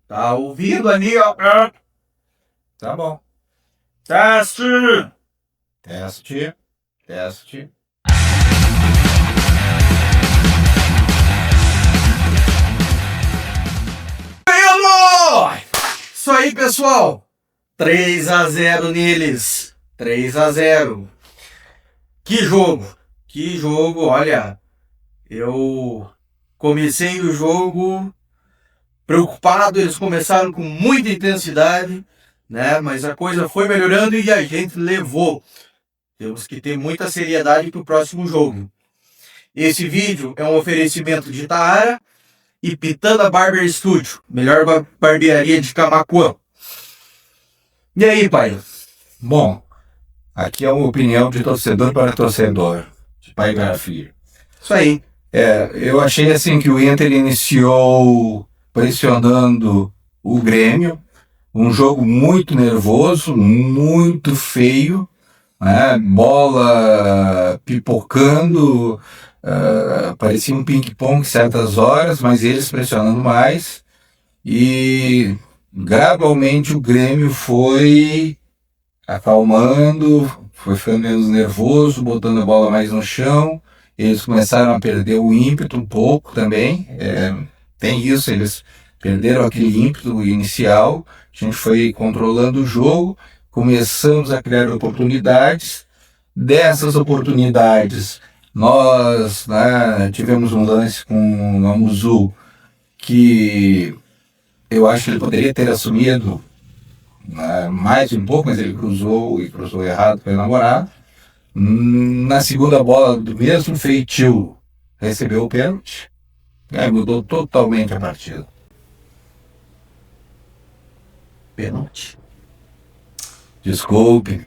Tá ouvindo ali, ó. Tá bom. Teste! Teste. Teste. Isso aí, pessoal. 3-0 neles. 3-0. Que jogo. Que jogo, olha. Eu comecei o jogo preocupado, eles começaram com muita intensidade, né? Mas a coisa foi melhorando e a gente levou. Temos que ter muita seriedade para o próximo jogo. Esse vídeo é um oferecimento de Taara e Pitana Barber Studio, melhor barbearia de Camaquã. E aí, pai? Bom, aqui é uma opinião de torcedor para torcedor, de pai para filho. Isso aí. Eu achei assim que o Inter iniciou pressionando o Grêmio, um jogo muito nervoso, muito feio, né? Bola pipocando, parecia um ping-pong certas horas, mas eles pressionando mais, e gradualmente o Grêmio foi acalmando, foi ficando menos nervoso, botando a bola mais no chão. Eles começaram a perder o ímpeto um pouco também, tem isso, eles perderam aquele ímpeto inicial. A gente foi controlando o jogo, começamos a criar oportunidades. Dessas oportunidades, nós tivemos um lance com o Amuzu, que eu acho que ele poderia ter assumido mais um pouco, mas ele cruzou errado para enamorar. Na segunda bola do mesmo feitio, recebeu o pênalti, mudou totalmente a partida. Pênalti. Desculpe.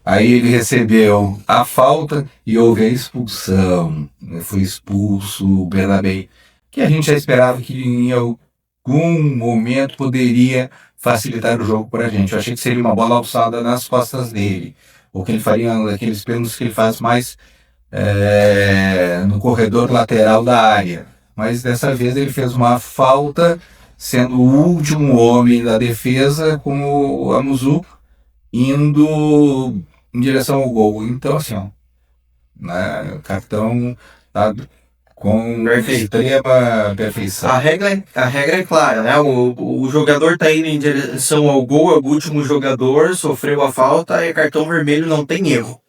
Aí ele recebeu a falta e houve a expulsão. Foi expulso o Bernabé, que a gente já esperava que em algum momento poderia facilitar o jogo para a gente. Eu achei que seria uma bola alçada nas costas dele, ou que ele faria aqueles pênaltis que ele faz mais no corredor lateral da área. Mas dessa vez ele fez uma falta, sendo o último homem da defesa, com o Amuzu indo em direção ao gol. Então, assim, o cartão dado com extrema perfeição. A regra é clara, né? O jogador tá indo em direção ao gol, é o último jogador, sofreu a falta, e cartão vermelho, não tem erro.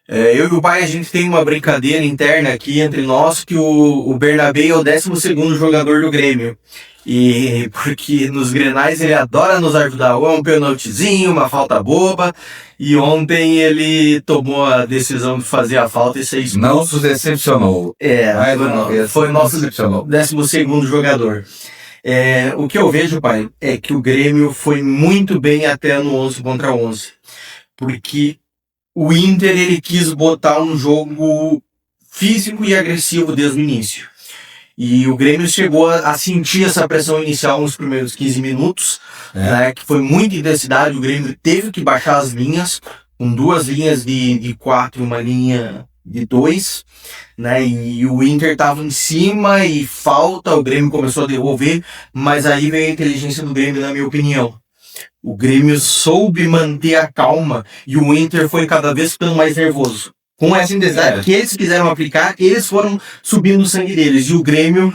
Eu e o pai, a gente tem uma brincadeira interna aqui entre nós, que o Bernabé é o 12º jogador do Grêmio. E porque nos Grenais ele adora nos ajudar, ou é um pênaltizinho, uma falta boba, e ontem ele tomou a decisão de fazer a falta e ser expulso. Não nos decepcionou. Foi o nosso 12º jogador. O que eu vejo, pai, é que o Grêmio foi muito bem até no 11 contra 11. Porque o Inter, ele quis botar um jogo físico e agressivo desde o início. E o Grêmio chegou a sentir essa pressão inicial nos primeiros 15 minutos, né, que foi muita intensidade. O Grêmio teve que baixar as linhas, com 2 linhas de 4 e uma linha de 2, né, e o Inter estava em cima e falta, o Grêmio começou a devolver, mas aí veio a inteligência do Grêmio, na minha opinião. O Grêmio soube manter a calma e o Inter foi cada vez ficando mais nervoso. Com essa intensidade que eles quiseram aplicar, eles foram subindo o sangue deles. E o Grêmio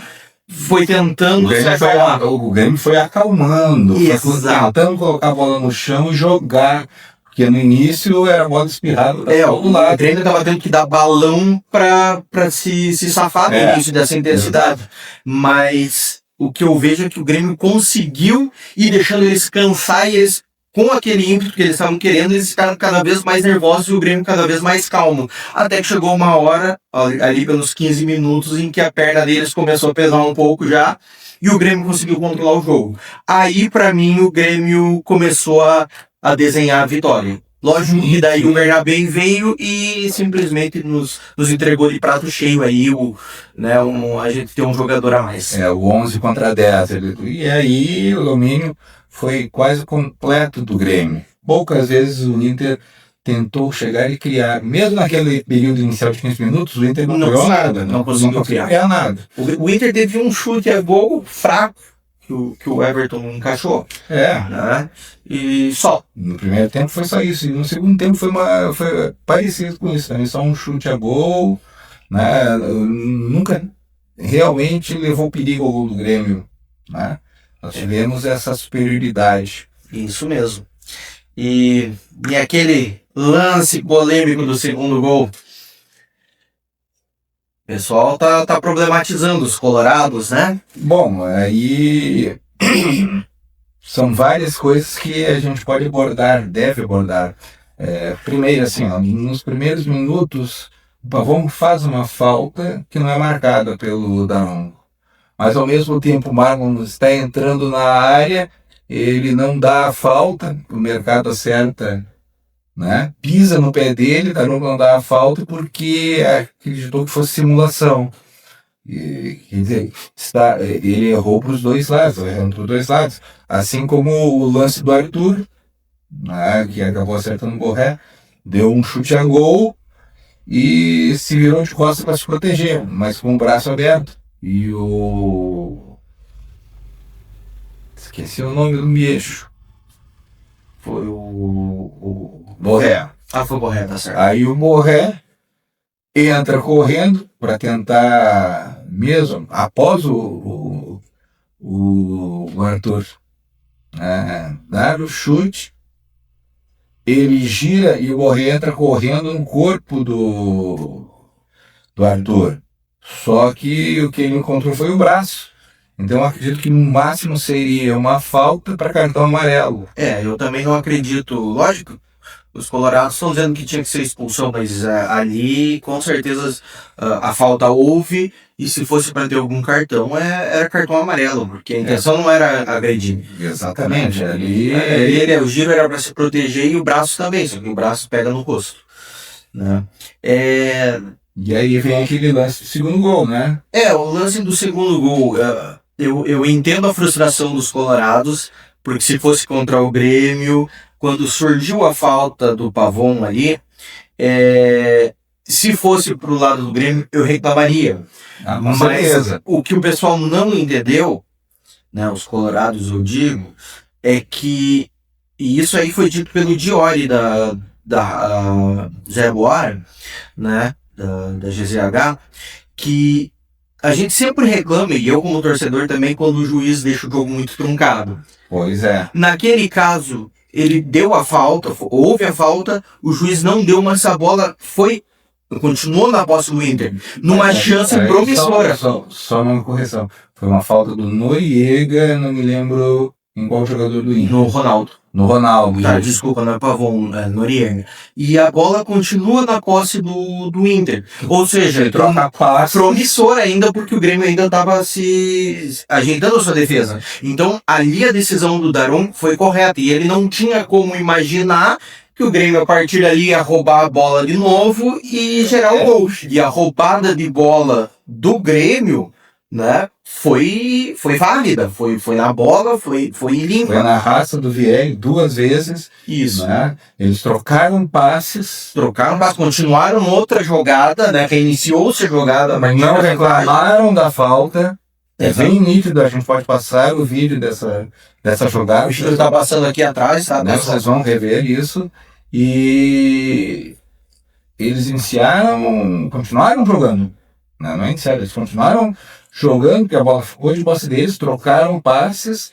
foi tentando se acalmar. O Grêmio foi acalmando, foi tentando colocar a bola no chão e jogar. Porque no início era bola espirrada para todo lado. O Grêmio estava tendo que dar balão para se safar no início dessa intensidade. Mas o que eu vejo é que o Grêmio conseguiu ir deixando eles cansar, e eles, com aquele ímpeto que eles estavam querendo, eles ficaram cada vez mais nervosos e o Grêmio cada vez mais calmo. Até que chegou uma hora, ali pelos 15 minutos, em que a perna deles começou a pesar um pouco já, e o Grêmio conseguiu controlar o jogo. Aí, pra mim, o Grêmio começou a desenhar a vitória. Lógico que daí o Bernabé veio e simplesmente nos entregou de prato cheio aí, a gente tem um jogador a mais. O 11 contra 10. E aí o domínio foi quase completo do Grêmio. Poucas vezes o Inter tentou chegar e criar. Mesmo naquele período inicial de 15 minutos, o Inter não criou nada. Não conseguiu criar nada. O Inter teve um chute a gol fraco, que o Everton encaixou. Né? E só. No primeiro tempo foi só isso. E no segundo tempo foi parecido com isso. Também só um chute a gol. Né? Nunca realmente levou perigo ao gol do Grêmio. Né? Nós tivemos essa superioridade. Isso mesmo. E aquele lance polêmico do segundo gol. O pessoal tá problematizando os colorados, né? Bom, aí são várias coisas que a gente pode abordar, deve abordar. Primeiro, assim, ó, nos primeiros minutos, o Pavão faz uma falta que não é marcada pelo Daronco. Mas ao mesmo tempo o Marlon está entrando na área, ele não dá a falta, o mercado acerta, né? Pisa no pé dele, Daronco não dá a falta porque acreditou que fosse simulação. Quer dizer, ele errou para os dois lados, errando para os dois lados. Assim como o lance do Arthur, né, que acabou acertando o Borré, deu um chute a gol e se virou de costas para se proteger, mas com o braço aberto. E esqueci o nome do bicho. Foi o Borré. Foi o Borré, tá certo. Aí o Borré entra correndo para tentar, mesmo após o Arthur dar o chute, ele gira e o Borré entra correndo no corpo do Arthur. Só que o que ele encontrou foi o braço. Então eu acredito que no máximo seria uma falta para cartão amarelo. Eu também não acredito. Lógico, os colorados estão dizendo que tinha que ser expulsão, mas ali com certeza a falta houve, e se fosse para ter algum cartão, era cartão amarelo, porque a intenção não era agredir. Exatamente. Ali o giro era para se proteger e o braço também, só que o braço pega no rosto. Né? E aí vem aquele lance do segundo gol, né? O lance do segundo gol, eu entendo a frustração dos colorados, porque se fosse contra o Grêmio, quando surgiu a falta do Pavon ali, se fosse pro lado do Grêmio, eu reclamaria. Com certeza. O que o pessoal não entendeu, né, os colorados eu digo, é que, e isso aí foi dito pelo Diori da Zé Boar, né, da GZH, que a gente sempre reclama, e eu como torcedor também, quando o juiz deixa o jogo muito truncado. Pois é. Naquele caso, ele deu a falta, houve a falta, o juiz não deu, mas a bola continuou na posse do Inter, numa chance promissora. Só uma correção. Foi uma falta do Noriega, não me lembro em qual jogador do Inter. No Ronaldo. Tá, desculpa, não é Pavon, é Noriega. E a bola continua na posse do Inter. Ou seja, promissora ainda, porque o Grêmio ainda estava se ajeitando a sua defesa. Então, ali a decisão do Daron foi correta. E ele não tinha como imaginar que o Grêmio, a partir dali, ia roubar a bola de novo e gerar um gol. E a roubada de bola do Grêmio, né, foi válida, foi na bola, foi limpa. Foi na raça do Vieira 2 vezes. Isso. Né? Eles trocaram passes, continuaram outra jogada, né? Reiniciou-se a jogada, mas não reclamaram da falta. É bem nítido, a gente pode passar o vídeo dessa jogada. O vídeo está passando aqui atrás, tá? Né? Vocês vão rever isso. E eles continuaram jogando. Não iniciaram, eles continuaram jogando, porque a bola ficou de posse deles, trocaram passes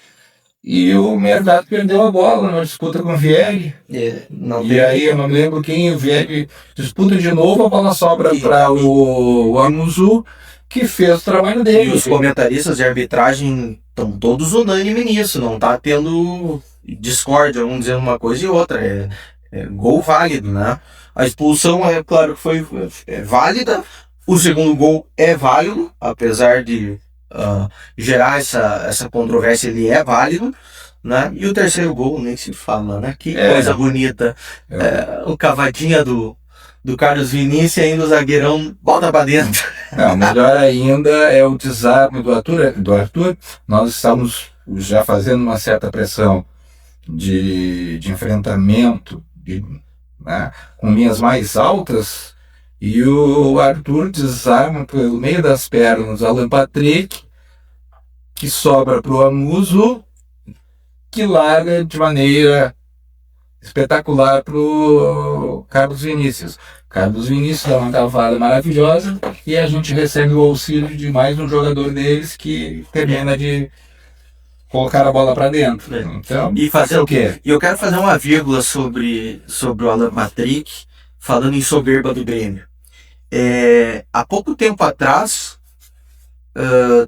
e o Mercado perdeu a bola na disputa com o Vieri. E aí eu não me lembro quem, o Vieri disputa de novo, a bola sobra para o Amuzu, que fez o trabalho dele. E os comentaristas de arbitragem estão todos unânimes nisso, não tá tendo discórdia, um dizendo uma coisa e outra, é gol válido, né? A expulsão, claro que foi válida. O segundo gol é válido, apesar de gerar essa controvérsia, ele é válido, né? E o terceiro gol nem se fala, né? Que coisa bonita. O cavadinha do Carlos Vinícius, ainda o zagueirão bota pra dentro. Melhor ainda é o desarme do Arthur. Nós estamos já fazendo uma certa pressão de enfrentamento, né, com linhas mais altas. E o Arthur desarma pelo meio das pernas o Alan Patrick, que sobra para o Amuso, que larga de maneira espetacular para o Carlos Vinícius. Carlos Vinícius dá uma cavada maravilhosa e a gente recebe o auxílio de mais um jogador deles que termina de colocar a bola para dentro. Então, e fazer o quê? E eu quero fazer uma vírgula sobre o Alan Patrick, falando em soberba do Grêmio. Há pouco tempo atrás,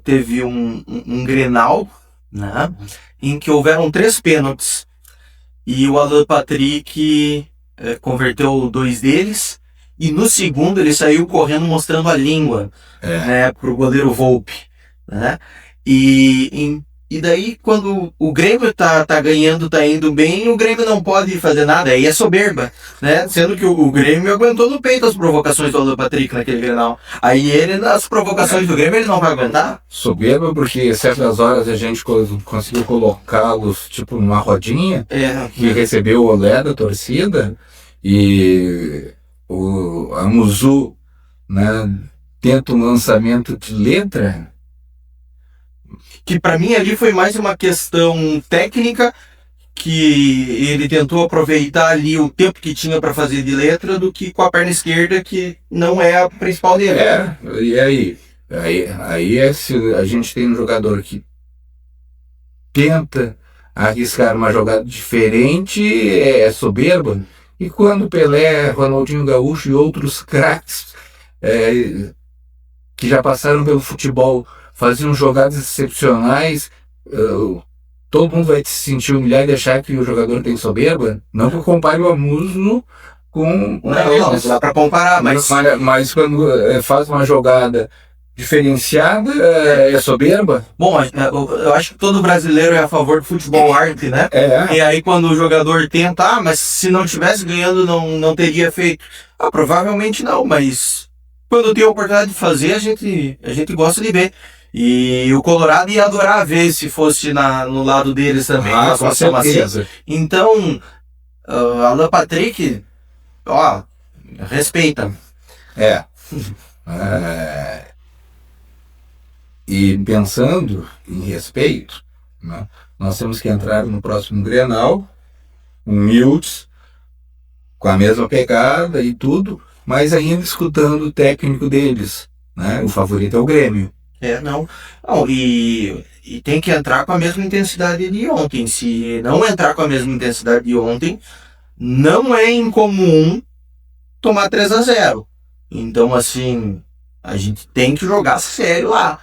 teve um Grenal, né, em que houveram 3 pênaltis. E o Alan Patrick converteu 2 deles. E no segundo ele saiu correndo mostrando a língua, né, pro goleiro Volpi, né? E daí quando o Grêmio tá ganhando, tá indo bem, o Grêmio não pode fazer nada, aí é soberba, né? Sendo que o Grêmio aguentou no peito as provocações do Alan Patrick naquele Grenal. Aí ele, nas provocações do Grêmio, ele não vai aguentar? Soberba porque certas horas a gente conseguiu colocá-los tipo numa rodinha que recebeu o olé da torcida e o Amuzu, né, tenta um lançamento de letra que para mim ali foi mais uma questão técnica, que ele tentou aproveitar ali o tempo que tinha para fazer de letra do que com a perna esquerda, que não é a principal dele. E aí se a gente tem um jogador que tenta arriscar uma jogada diferente, é soberba. E quando Pelé, Ronaldinho Gaúcho e outros craques que já passaram pelo futebol faziam jogadas excepcionais, todo mundo vai se sentir humilhado e achar que o jogador tem soberba? Não que eu compare o Amuso com... Não dá para comparar, mas quando faz uma jogada diferenciada, é soberba? Bom, eu acho que todo brasileiro é a favor do futebol arte, né? E aí quando o jogador tenta, mas se não tivesse ganhando não teria feito. Provavelmente não, mas quando tem a oportunidade de fazer, a gente gosta de ver. E o Colorado ia adorar ver se fosse no lado deles também. Com certeza. Assim. Então, Alan Patrick, respeita. E pensando em respeito, né, nós temos que entrar no próximo Grenal, humildes, com a mesma pegada e tudo, mas ainda escutando o técnico deles, né? O favorito é o Grêmio. E tem que entrar com a mesma intensidade de ontem. Se não entrar com a mesma intensidade de ontem, não é incomum tomar 3-0. Então, assim, a gente tem que jogar sério lá.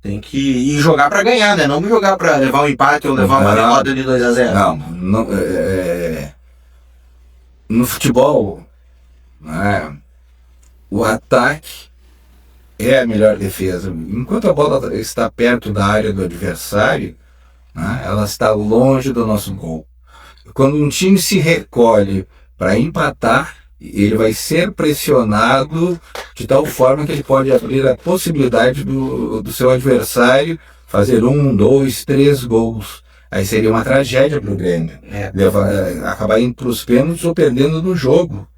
Tem que ir jogar pra ganhar, né? Não jogar pra levar um empate ou levar uma derrota de 2-0. Não, no futebol, né, o ataque é a melhor defesa. Enquanto a bola está perto da área do adversário, né, ela está longe do nosso gol. Quando um time se recolhe para empatar, ele vai ser pressionado de tal forma que ele pode abrir a possibilidade do seu adversário fazer 1, 2, 3 gols. Aí seria uma tragédia para o Grêmio. Acabar indo para os pênaltis ou perdendo no jogo.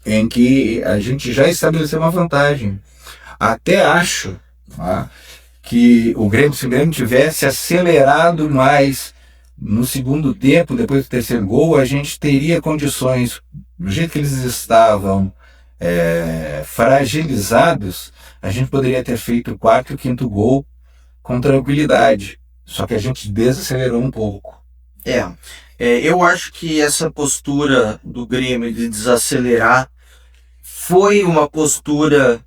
Em que a gente já estabeleceu uma vantagem. Até acho que se o Grêmio tivesse acelerado mais no segundo tempo, depois do terceiro gol, a gente teria condições, do jeito que eles estavam fragilizados, a gente poderia ter feito o 4º e o 5º gol com tranquilidade. Só que a gente desacelerou um pouco. Eu acho que essa postura do Grêmio de desacelerar foi uma postura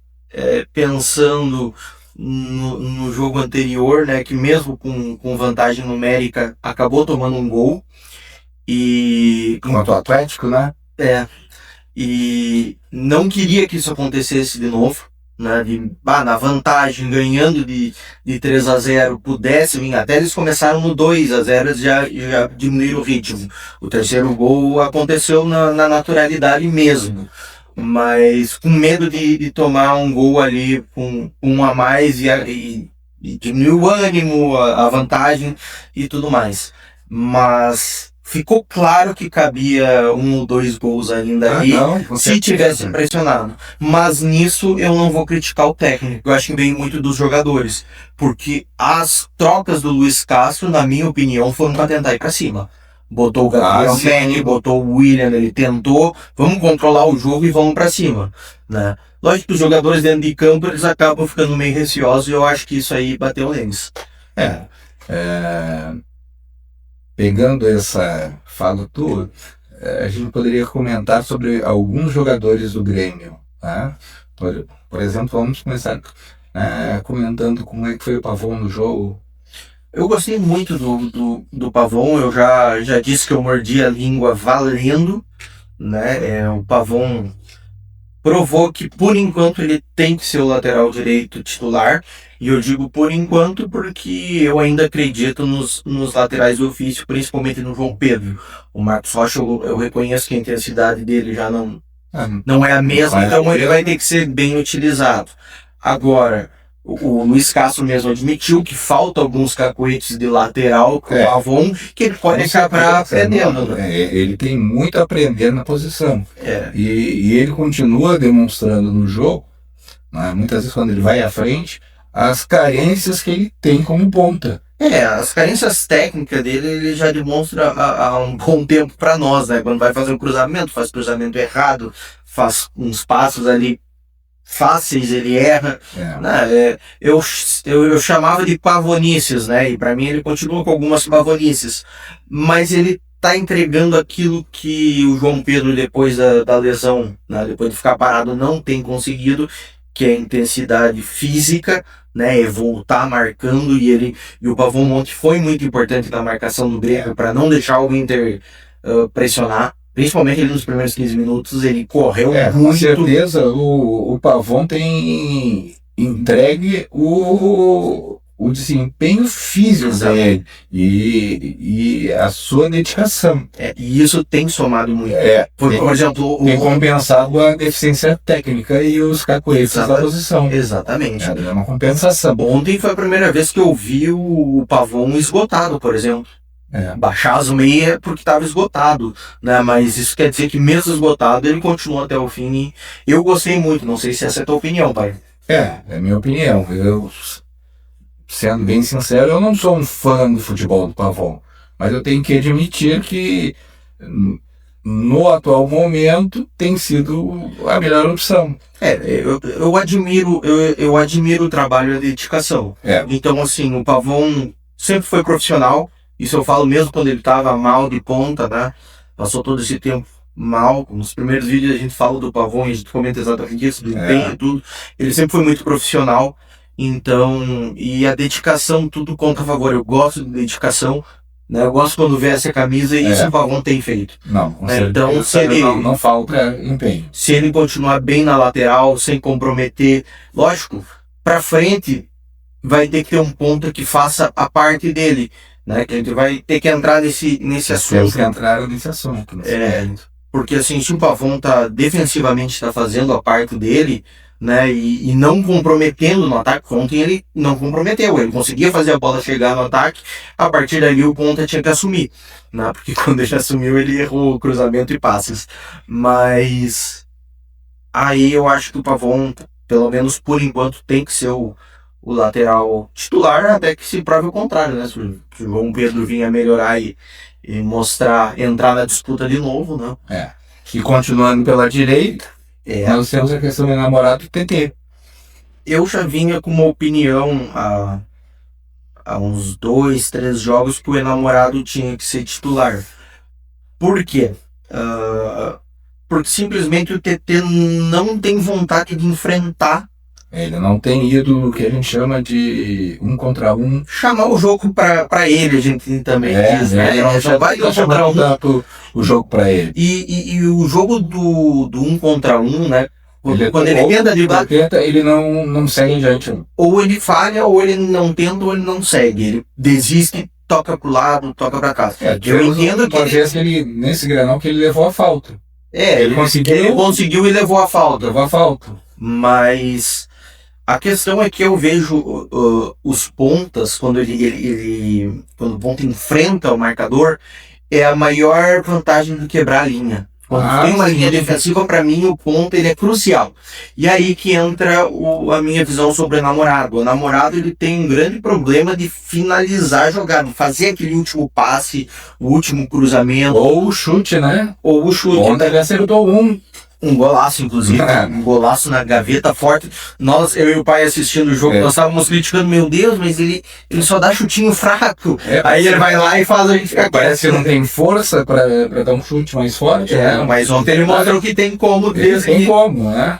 pensando no jogo anterior, né, que mesmo com vantagem numérica acabou tomando um gol. E contra o Atlético, né? E não queria que isso acontecesse de novo, né, na vantagem, ganhando de 3-0, pudesse vir. Até eles começaram no 2-0, já diminuíram o ritmo. O terceiro gol aconteceu na naturalidade mesmo, mas com medo de tomar um gol ali com um a mais e diminuir o ânimo, a vantagem e tudo mais. Mas ficou claro que cabia 1 ou 2 gols ainda ali, se tivesse pressionado. Mas nisso eu não vou criticar o técnico, eu acho que vem muito dos jogadores, porque as trocas do Luiz Castro, na minha opinião, foram para tentar ir para cima. Botou o Gabriel Mendy, botou o William, ele tentou, vamos controlar o jogo e vamos para cima, né? Lógico que os jogadores dentro de campo, eles acabam ficando meio receosos, e eu acho que isso aí bateu neles. Pegando essa fala tua, a gente poderia comentar sobre alguns jogadores do Grêmio, tá? Por exemplo, vamos começar comentando como é que foi o Pavon no jogo. Eu gostei muito do Pavon, eu já disse que eu mordi a língua valendo, né? O Pavon provou que, por enquanto, ele tem que ser o lateral direito titular. E eu digo por enquanto porque eu ainda acredito nos laterais do ofício, principalmente no João Pedro. O Marcos Rocha, eu reconheço que a intensidade dele já não é a mesma, então ele vai ter que ser bem utilizado. Agora, o Luiz Castro mesmo admitiu que falta alguns cacoetes de lateral com o Pavon, que ele pode acabar aprendendo. Ele tem muito a aprender na posição. E ele continua demonstrando no jogo, né, muitas vezes quando ele vai à frente, as carências que ele tem como ponta. As carências técnicas dele, ele já demonstra há um bom tempo para nós, né? Quando vai fazer um cruzamento, faz cruzamento errado, faz uns passos ali fáceis, ele erra. Eu chamava de pavonices, né? E para mim ele continua com algumas pavonices, mas ele tá entregando aquilo que o João Pedro, depois da lesão, né? Depois de ficar parado, não tem conseguido, que é a intensidade física, né? É voltar marcando, e o Pavon ontem foi muito importante na marcação do Grêmio para não deixar o Inter pressionar. Principalmente ele nos primeiros 15 minutos, ele correu muito. Com certeza, o Pavon tem entregue o desempenho físico dele e a sua dedicação. E isso tem somado muito. Por exemplo, tem compensado a deficiência técnica e os cacoetes da posição. Exatamente. É uma compensação. Ontem foi a primeira vez que eu vi o Pavon esgotado, por exemplo. Baixar as meias porque estava esgotado, né? Mas isso quer dizer que mesmo esgotado ele continua até o fim, e eu gostei muito. Não sei se essa é a tua opinião, pai. É a minha opinião. Eu, sendo bem sincero, eu não sou um fã do futebol do Pavon, mas eu tenho que admitir que no atual momento tem sido a melhor opção. Eu admiro o trabalho e a dedicação. Então, assim, o Pavon sempre foi profissional. Isso eu falo mesmo quando ele estava mal de ponta, né? Passou todo esse tempo mal. Nos primeiros vídeos a gente fala do Pavon, a gente comenta exatamente isso, do empenho e tudo. Ele sempre foi muito profissional. Então, e a dedicação, tudo conta a favor. Eu gosto de dedicação, né? Eu gosto quando veste a camisa, e isso o Pavon tem feito. Então, se ele não falta empenho. Se ele continuar bem na lateral, sem comprometer, lógico, pra frente vai ter que ter um ponta que faça a parte dele, né? Que a gente vai ter que entrar nesse assunto. Temos que entrar nesse assunto. Porque assim, se o Pavon defensivamente está fazendo a parte dele, né? E não comprometendo no ataque, ontem ele não comprometeu, ele conseguia fazer a bola chegar no ataque, a partir dali o ponta tinha que assumir, né? Porque quando ele assumiu, ele errou cruzamento e passes. Mas aí eu acho que o Pavon, pelo menos por enquanto, tem que ser o lateral titular, até que se prove o contrário, né? Se o João Pedro vinha melhorar e entrar na disputa de novo, né? E continuando pela direita, nós temos a questão do enamorado do TT. Eu já vinha com uma opinião há uns 2, 3 jogos que o enamorado tinha que ser titular. Por quê? Porque simplesmente o TT não tem vontade de enfrentar. Ele não tem ido no que a gente chama de 1 contra 1. Chamar o jogo pra ele, a gente também diz, né? Ele não vai chamar tanto o jogo pra ele. E o jogo do 1 contra 1, né? Quando ele tenta driblar, ele não segue em diante. Ou ele falha, ou ele não tenta, ou ele não segue. Ele desiste, toca pro lado, toca pra cá. Eu entendo que ele, nesse Grenal, que ele levou a falta. Ele conseguiu e levou a falta. Mas a questão é que eu vejo os pontas, quando o ponta enfrenta o marcador, é a maior vantagem do quebrar a linha. Quando tem uma linha defensiva, para mim, o ponto ele é crucial. E aí que entra a minha visão sobre o namorado. O namorado ele tem um grande problema de finalizar a jogada, fazer aquele último passe, o último cruzamento. Ou o chute, né? Ou o chute. Ontem ele acertou um golaço, inclusive, um golaço na gaveta forte. Eu e o pai assistindo o jogo, nós estávamos criticando, meu Deus, mas ele só dá chutinho fraco. Aí ele vai lá e faz a gente ficar parece que não tem força para dar um chute mais forte. Mas ontem ele mostrou que tem como. Tem como, né?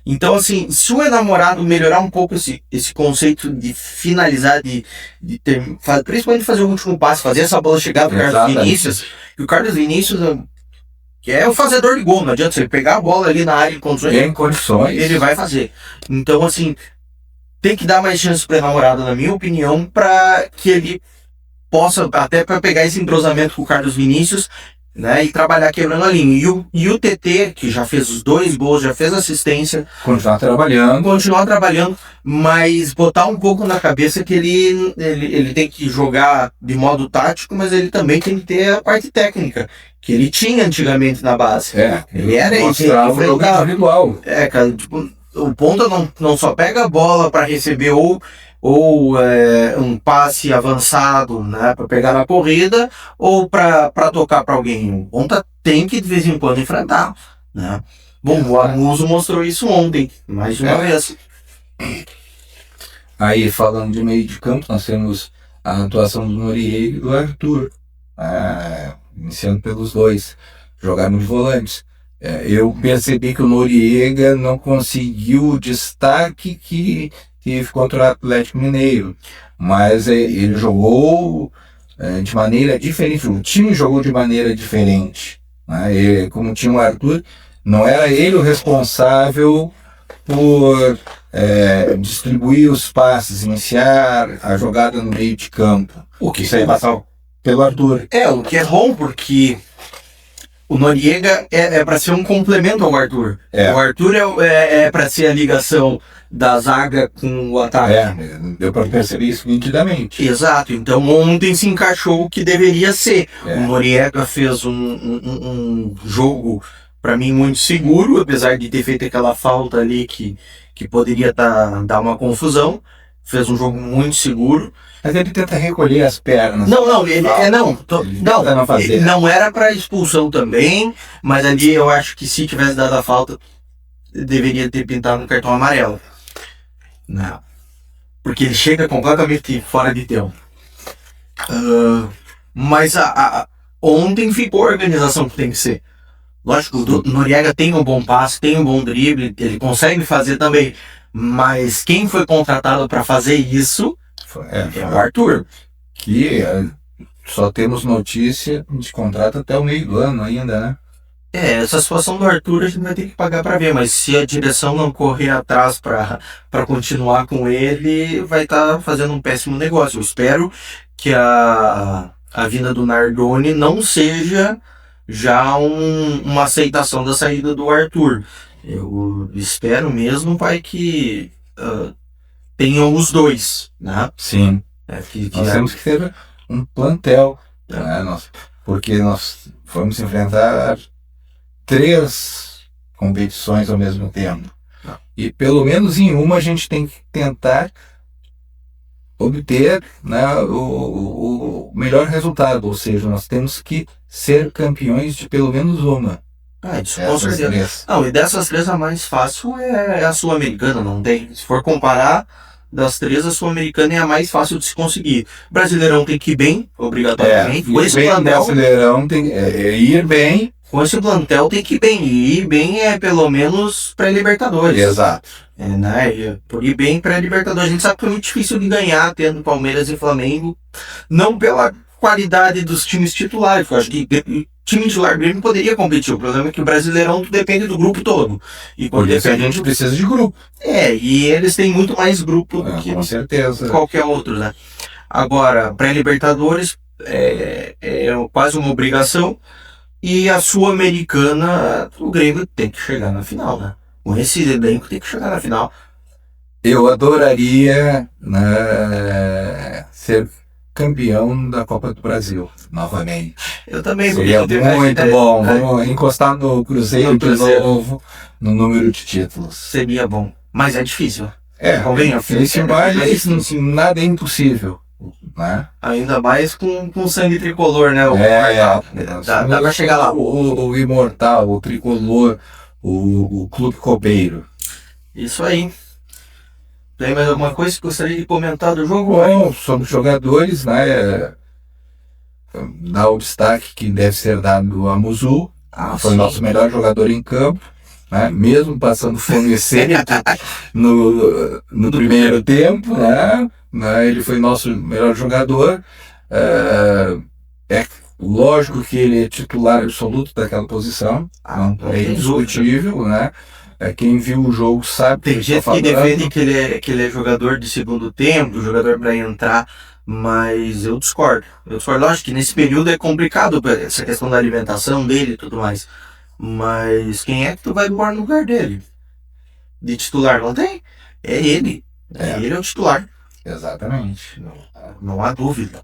Então, assim, se o enamorado melhorar um pouco esse conceito de finalizar, principalmente fazer o último passe, fazer essa bola chegar pro Carlos Vinícius, e o Carlos Vinícius que é o fazedor de gol, não adianta você pegar a bola ali na área em condições, ele vai fazer. Então, assim, tem que dar mais chance para namorado, na minha opinião, para que ele possa, até para pegar esse entrosamento com o Carlos Vinícius, né, e trabalhar quebrando a linha. E o TT, que já fez os 2 gols, já fez assistência, continuar trabalhando, mas botar um pouco na cabeça que ele tem que jogar de modo tático, mas ele também tem que ter a parte técnica, que ele tinha antigamente na base. Ele era individual. Cara, tipo, o ponta não só pega a bola para receber ou um passe avançado, né, para pegar na corrida, ou para tocar para alguém. O ponta tem que de vez em quando enfrentar, né? Bom, o Amuso mostrou isso ontem, mais de uma vez. Aí, falando de meio de campo, nós temos a atuação do Noriega e do Arthur, iniciando pelos dois, jogaram de volantes. Eu percebi que o Noriega não conseguiu o destaque que teve contra o Atlético Mineiro, mas ele jogou de maneira diferente, o time jogou de maneira diferente, né? Como tinha o Arthur, não era ele o responsável por distribuir os passes, iniciar a jogada no meio de campo. O que isso aí passou pelo Arthur. O que é bom, porque o Noriega é para ser um complemento ao Arthur. O Arthur é para ser a ligação da zaga com o ataque. Deu para perceber isso nitidamente. Exato, então ontem se encaixou o que deveria ser. O Noriega fez um jogo, para mim, muito seguro, apesar de ter feito aquela falta ali que poderia dar uma confusão. Fez um jogo muito seguro. Mas ele tenta recolher as pernas. Não era para expulsão também, mas ali eu acho que se tivesse dado a falta, deveria ter pintado um cartão amarelo. Não. Porque ele chega completamente fora de tempo. Mas ontem ficou a organização que tem que ser. Lógico, o Noriega tem um bom passe, tem um bom drible, ele consegue fazer também. Mas quem foi contratado para fazer isso é o Arthur. Que só temos notícia de contrato até o meio do ano ainda, né? Essa situação do Arthur a gente vai ter que pagar para ver, mas se a direção não correr atrás para continuar com ele, vai estar fazendo um péssimo negócio. Eu espero que a vinda do Nardoni não seja já uma aceitação da saída do Arthur. Eu espero mesmo, pai, que tenham os dois, né? Sim. Nós temos que ter um plantel, né? Porque nós vamos enfrentar 3 competições ao mesmo tempo. E pelo menos em uma a gente tem que tentar obter, né, o melhor resultado, ou seja, nós temos que ser campeões de pelo menos uma. Isso com certeza. Não, e dessas 3 a mais fácil é a Sul-Americana, não tem? Se for comparar, das 3 a Sul-Americana é a mais fácil de se conseguir. Brasileirão tem que ir bem, obrigatoriamente. Brasileirão tem ir bem. Com esse plantel tem que ir bem. E ir bem é pelo menos pré-Libertadores. Exato. Por ir bem pré-Libertadores. A gente sabe que é muito difícil de ganhar tendo Palmeiras e Flamengo. Não pela qualidade dos times titulares. Eu acho que o time titular Grêmio poderia competir. O problema é que o Brasileirão depende do grupo todo. E por isso a gente precisa de grupo. E eles têm muito mais grupo do que com certeza. Qualquer outro, né? Agora, pré-Libertadores é quase uma obrigação. E a Sul-Americana, o Grêmio tem que chegar na final, né? Com esse elenco tem que chegar na final. Eu adoraria, né, ser campeão da Copa do Brasil, novamente. Eu também. Seria muito bom. Vamos encostar no Cruzeiro de novo, no número de títulos. Seria bom. Mas é difícil. Mas nada é impossível. Né? Ainda mais com sangue tricolor, né? Dá pra chegar lá. O imortal, o tricolor, o clube copeiro. Isso aí. Tem mais alguma coisa que gostaria de comentar do jogo? Bom, sobre os jogadores, né? Dá o destaque que deve ser dado a Muzu. Foi o nosso melhor jogador em campo. Né? Mesmo passando fome cedo no primeiro tempo, né? Ele foi nosso melhor jogador. É lógico que ele é titular absoluto daquela posição, é indiscutível, né? Quem viu o jogo sabe. Tem gente que defende que ele é jogador de segundo tempo, jogador para entrar, mas eu discordo. Lógico que nesse período é complicado essa questão da alimentação dele e tudo mais. Mas quem é que tu vai pôr no lugar dele? De titular não tem? É ele. Ele é o titular. Exatamente. Não há dúvida.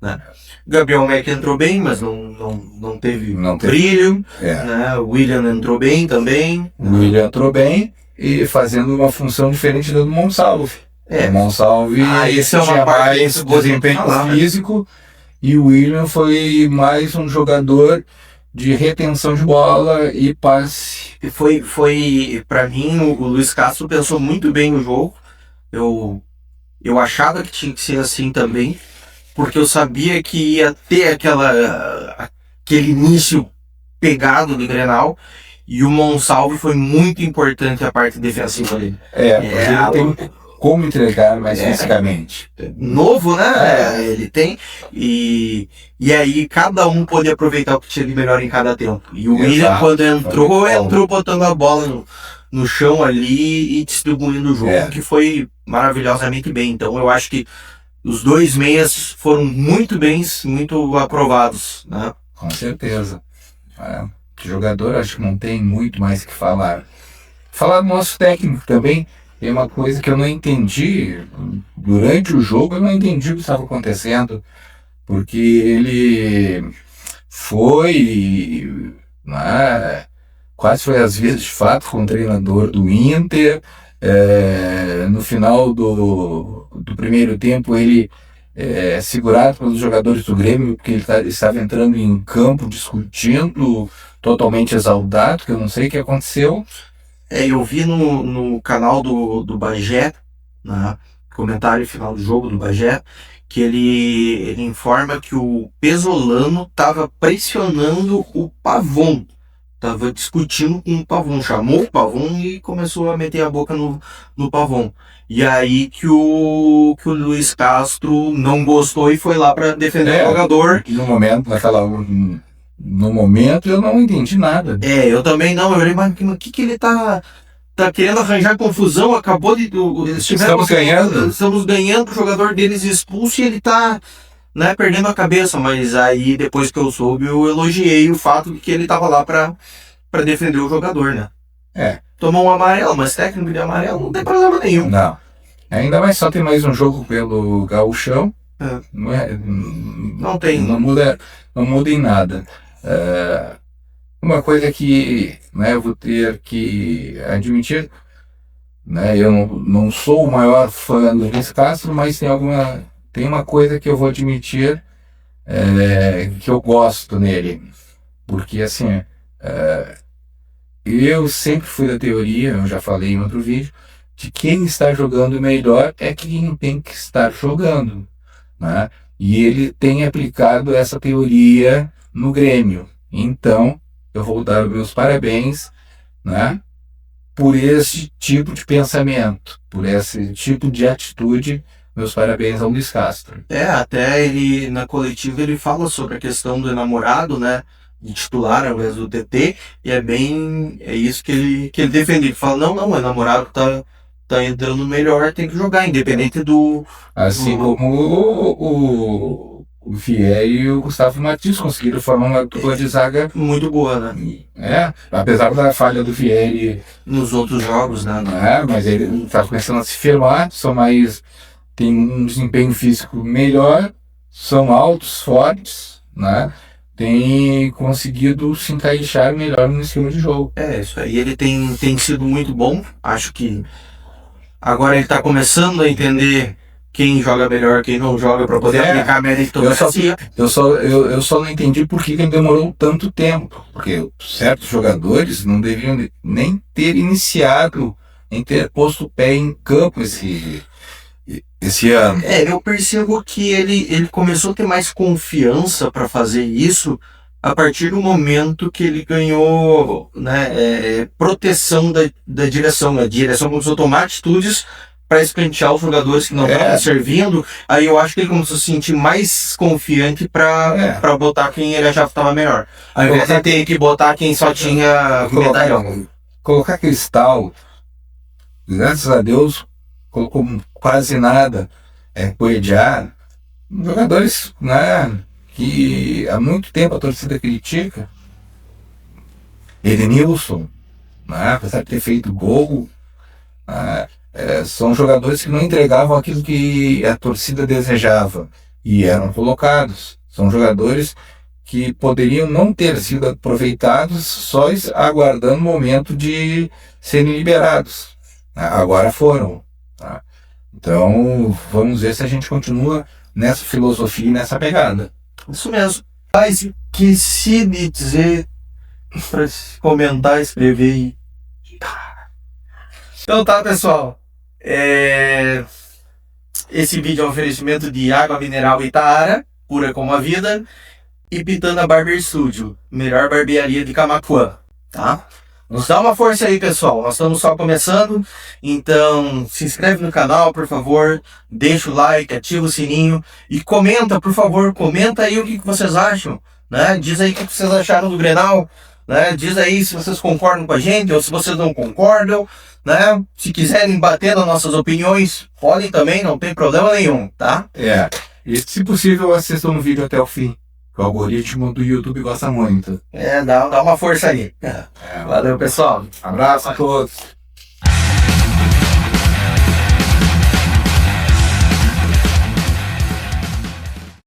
Né? Gabriel Mack entrou bem, mas não teve brilho. Né? O William entrou bem também. O William entrou bem e fazendo uma função diferente do Monsalve. O Monsalve tinha mais desempenho físico e o William foi mais um jogador de retenção de bola e passe. Foi para mim, o Luiz Castro pensou muito bem no jogo. Eu achava que tinha que ser assim também, porque eu sabia que ia ter aquele início pegado do Grenal, e o Monsalve foi muito importante a parte defensiva dele. Ele tem como entregar mais fisicamente. Novo, né? Ele tem. E aí cada um pôde aproveitar o que tinha de melhor em cada tempo. E o William, quando entrou botando a bola no chão ali e distribuindo o jogo, que foi maravilhosamente bem. Então eu acho que os dois meias foram muito bens, muito aprovados. Né? Com certeza. Jogador, acho que não tem muito mais que falar. Falar do nosso técnico também. Tem uma coisa que eu não entendi, durante o jogo eu não entendi o que estava acontecendo, porque ele foi, quase foi às vezes de fato com o treinador do Inter, no final do primeiro tempo ele segurado pelos jogadores do Grêmio, porque ele estava entrando em campo discutindo, totalmente exaltado, que eu não sei o que aconteceu. Eu vi no canal do Bagé, né, comentário final do jogo do Bagé, que ele informa que o Pesolano estava pressionando o Pavon, estava discutindo com o Pavon, chamou o Pavon e começou a meter a boca no Pavon. E aí que o Luiz Castro não gostou e foi lá para defender o jogador. No momento eu não entendi nada. Eu também não. Eu falei, mas o que ele tá querendo arranjar confusão? Acabou de... Estamos ganhando, o jogador deles expulso e ele tá, né, perdendo a cabeça. Mas aí, depois que eu soube, eu elogiei o fato de que ele tava lá pra defender o jogador, né? Tomou um amarelo, mas técnico de amarelo não tem problema nenhum. Não. Ainda mais só tem mais um jogo pelo Gauchão. Não muda em nada. Uma coisa que eu vou ter que admitir, eu não sou o maior fã do Luiz Castro, mas tem uma coisa que eu vou admitir que eu gosto nele, porque assim, eu sempre fui da teoria, eu já falei em outro vídeo, de quem está jogando melhor é quem tem que estar jogando, né? E ele tem aplicado essa teoria no Grêmio. Então, eu vou dar meus parabéns, né, por esse tipo de pensamento, por esse tipo de atitude. Meus parabéns ao Luiz Castro. Até ele, na coletiva, ele fala sobre a questão do namorado, né, de titular ao invés do TT, e é isso que ele defende. Ele fala, não, o namorado tá entrando melhor, tem que jogar, independente do... Assim como o Vier e o Gustavo Martins conseguiram formar uma dupla de zaga muito boa, né? Apesar da falha do Vier nos outros jogos, né? Mas ele está começando a se firmar, tem um desempenho físico melhor, são altos, fortes, né? tem conseguido se encaixar melhor no esquema de jogo. Isso aí. Ele tem sido muito bom. Acho que agora ele está começando a entender quem joga melhor, quem não joga, para poder aplicar a meritocracia. Eu só não entendi por que ele demorou tanto tempo. Porque certos jogadores não deviam nem ter iniciado, nem ter posto o pé em campo esse ano. Eu percebo que ele começou a ter mais confiança para fazer isso a partir do momento que ele ganhou, né, proteção da direção. A direção começou a tomar atitudes para escantear os jogadores que não estavam servindo. Aí eu acho que ele começou a se sentir mais confiante para botar quem ele achava que estava melhor. Ao invés de ter que botar quem só tinha medalhão. Colocar Cristal, graças a Deus, colocou quase nada. Coediar, jogadores, né, que há muito tempo a torcida critica. Edenilson, né, apesar de ter feito gol, são jogadores que não entregavam aquilo que a torcida desejava e eram colocados. São jogadores que poderiam não ter sido aproveitados, só aguardando o momento de serem liberados. Agora foram. Tá? Então, vamos ver se a gente continua nessa filosofia e nessa pegada. Isso mesmo. Mas esqueci de dizer para comentar, escrever e... Então tá, pessoal. Esse vídeo é um oferecimento de água mineral Itaara, pura como a vida, e Pitana Barber Studio, melhor barbearia de Camaquã, tá? Nos dá uma força aí, pessoal. Nós estamos só começando, então se inscreve no canal, por favor, deixa o like, ativa o sininho e comenta, por favor, comenta aí o que vocês acham, né? Diz aí o que vocês acharam do Grenal, né? Diz aí se vocês concordam com a gente ou se vocês não concordam, né? Se quiserem bater nas nossas opiniões, podem também, não tem problema nenhum, tá? E se possível, assistam o vídeo até o fim. O algoritmo do YouTube gosta muito. Dá uma força aí. Valeu, pessoal. Abraço a todos.